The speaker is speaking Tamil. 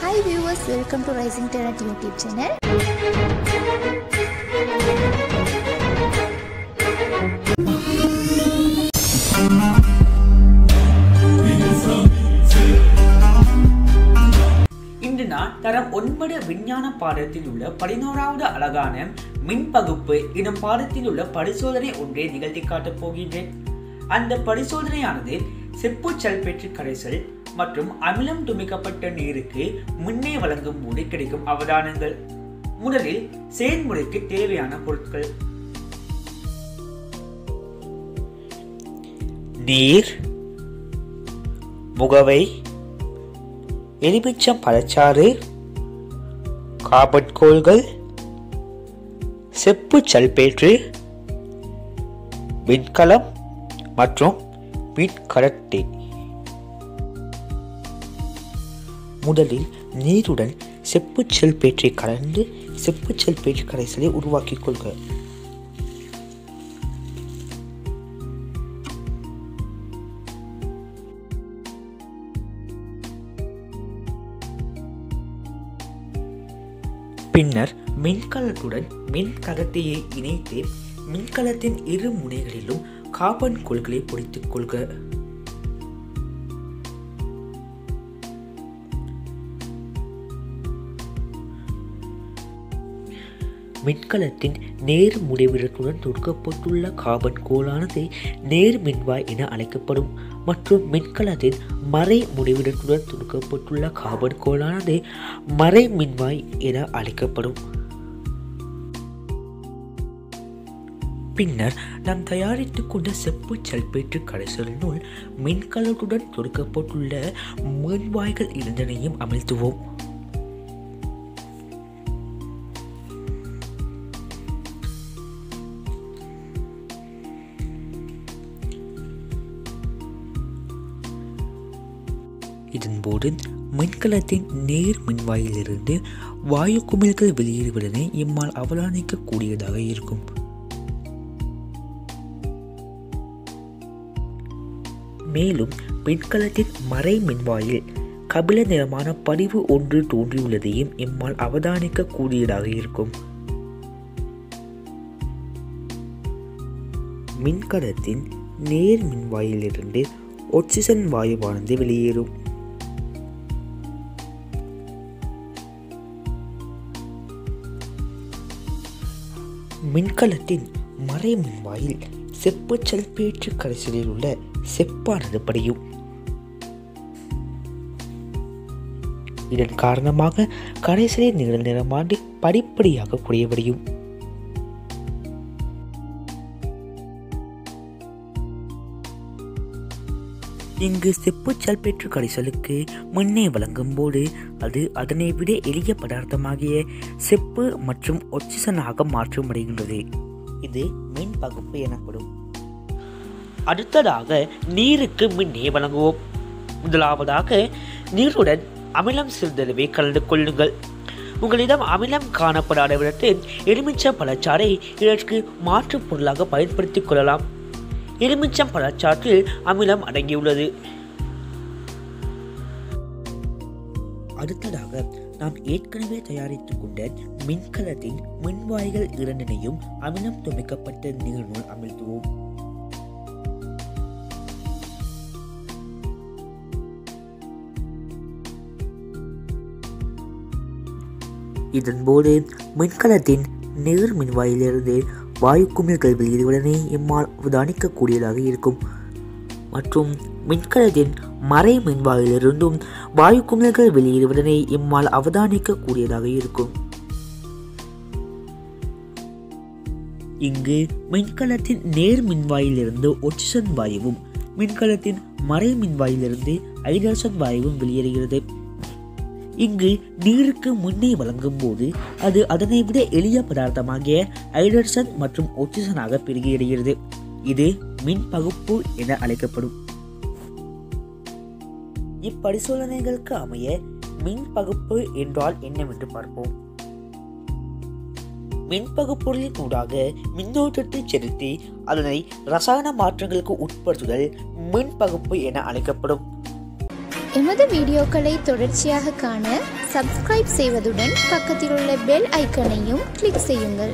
Hi viewers, welcome to Rising Talent YouTube channel. இன்று நான் தரம் 9 விஞ்ஞான பாடத்தில் உள்ள 11வது அழகான மின்பகுப்பு எனும் பாடத்தில் உள்ள பரிசோதனை ஒன்றை நிகழ்த்தி காட்டப் போகின்றேன். அந்த பரிசோதனையானது செப்பு சல்பேட்டு கரைசல் மற்றும் அமிலம் துமிக்கப்பட்ட நீருக்கு முன்னே வழங்கும் போது கிடைக்கும் அவதானங்கள். முதலில் செயல்முறைக்கு தேவையான பொருட்கள்: நீர், முகவை, எலுமிச்சம் பழச்சாறு, கார்பன் கோல்கள், செப்பு சல்பேட்டு, மின்கலம் மற்றும் மின்கடத்தி. முதலில் நீருடன் செப்பு சல்பேட்டை கலந்து செப்பு சல்பேட்டு கரைசலை உருவாக்கிக் கொள்க. பின்னர் மின்கலத்துடன் மின்கடத்தியை இணைத்து மின்கலத்தின் இரு முனைகளிலும் கார்பன் கோல்களை பொடித்துக் கொள்க. மின்கலத்தின் நேர் முடிவிடத்துடன் தொடுக்கப்பட்டுள்ள கார்பன் கோலானது நேர் மின்வாய் என அழைக்கப்படும் மற்றும் மின்கலத்தின் மறை முடிவிடத்துடன் தொடுக்கப்பட்டுள்ள கார்பன் கோலானது மறை மின்வாய் என அழைக்கப்படும். பின்னர் நாம் தயாரித்துக் கொண்ட செப்பு சல்பேட்டு கரைசலினுள் மின்கலத்துடன் தொடுக்கப்பட்டுள்ள மின்வாய்கள் இரண்டனையும் அமிழ்த்துவோம். இதன்போது மின்கலத்தின் நேர் மின்வாயிலிருந்து வாயு குமிழ்கள் வெளியேறுவதனை இம்மால் அவதானிக்க கூடியதாக இருக்கும். மேலும் மின்கலத்தின் மறை மின்வாயில் கபில நிறமான படிவு ஒன்று தோன்றியுள்ளதையும் இம்மால் அவதானிக்க கூடியதாக இருக்கும். மின்கலத்தின் நேர் மின்வாயிலிருந்து ஆக்சிஜன் வாயுவானது வெளியேறும். மின்கலத்தின் மறை மின்வாயில் செப்பு சல்பேட்டு கரைசலில் உள்ள செப்பானது படியும். இதன் காரணமாக கரைசலின் நிழல் நிறமாண்டு படிப்படியாக குறைவடையும். இங்கு செப்பு சல்பேட்டு கரைசலுக்கு முன்னே வழங்கும் போது அது அதனை விட எளிய பதார்த்தமாகிய செப்பு மற்றும் ஆக்சிஜனாக மாற்றமடைகின்றது. இது மின் பகுப்பு எனப்படும். அடுத்ததாக நீருக்கு முன்னே வழங்குவோம். முதலாவதாக நீருடன் அமிலம் சிறிதளவே கலந்து கொள்ளுங்கள். உங்களிடம் அமிலம் காணப்படாத விடத்தில் எலுமிச்சம் பழச்சாறை இதற்கு மாற்று பொருளாக பயன்படுத்திக் கொள்ளலாம். எலுமிச்சம் பழச்சாற்றில் அமிலம் அடங்கியுள்ளது. அடுத்ததாக நாம் ஏற்கனவே தயாரித்துக் கொண்ட மின்கலத்தின் மின்வாய்கள் இரண்டினையும் அமிலம் துமிக்கப்பட்ட நீரினுள் அமிழ்த்துவோம். இதன்போது மின்கலத்தின் நேர் மின்வாயிலிருந்து வாயு குமிழ்கள் வெளியேறுவதனை இம்மால் அவதானிக்க கூடியதாக இருக்கும் மற்றும் மின்கலத்தின் மறை மின்வாயிலிருந்தும் வாயு குமிழ்கள் வெளியேறுவதனை இம்மால் அவதானிக்க கூடியதாக இருக்கும். இங்கு மின்கலத்தின் நேர் மின்வாயிலிருந்து ஆக்சிஜன் வாயுவும் மின்கலத்தின் மறை மின்வாயிலிருந்து ஹைட்ரஜன் வாயுவும் வெளியேறுகிறது. இங்கு நீருக்கு முன்னே வழங்கும் போது அது அதனை விட எளிய பதார்த்தமாகிய ஹைட்ரஜன் மற்றும் ஆக்சிஜனாக பெருகியடைகிறது. இது மின் பகுப்பு என அழைக்கப்படும். இப்பரிசோதனைகளுக்கு அமைய மின் பகுப்பு என்றால் என்னவென்று பார்ப்போம். மின்பகுப்பொருளின் ஊடாக மின்னோட்டத்தை செலுத்தி அதனை ரசாயன மாற்றங்களுக்கு உட்படுத்துதல் மின்பகுப்பு என அழைக்கப்படும். எமது வீடியோக்களை தொடர்ச்சியாக காண சப்ஸ்கிரைப் செய்வதுடன் பக்கத்தில் உள்ள பெல் ஐக்கனையும் கிளிக் செய்யுங்கள்.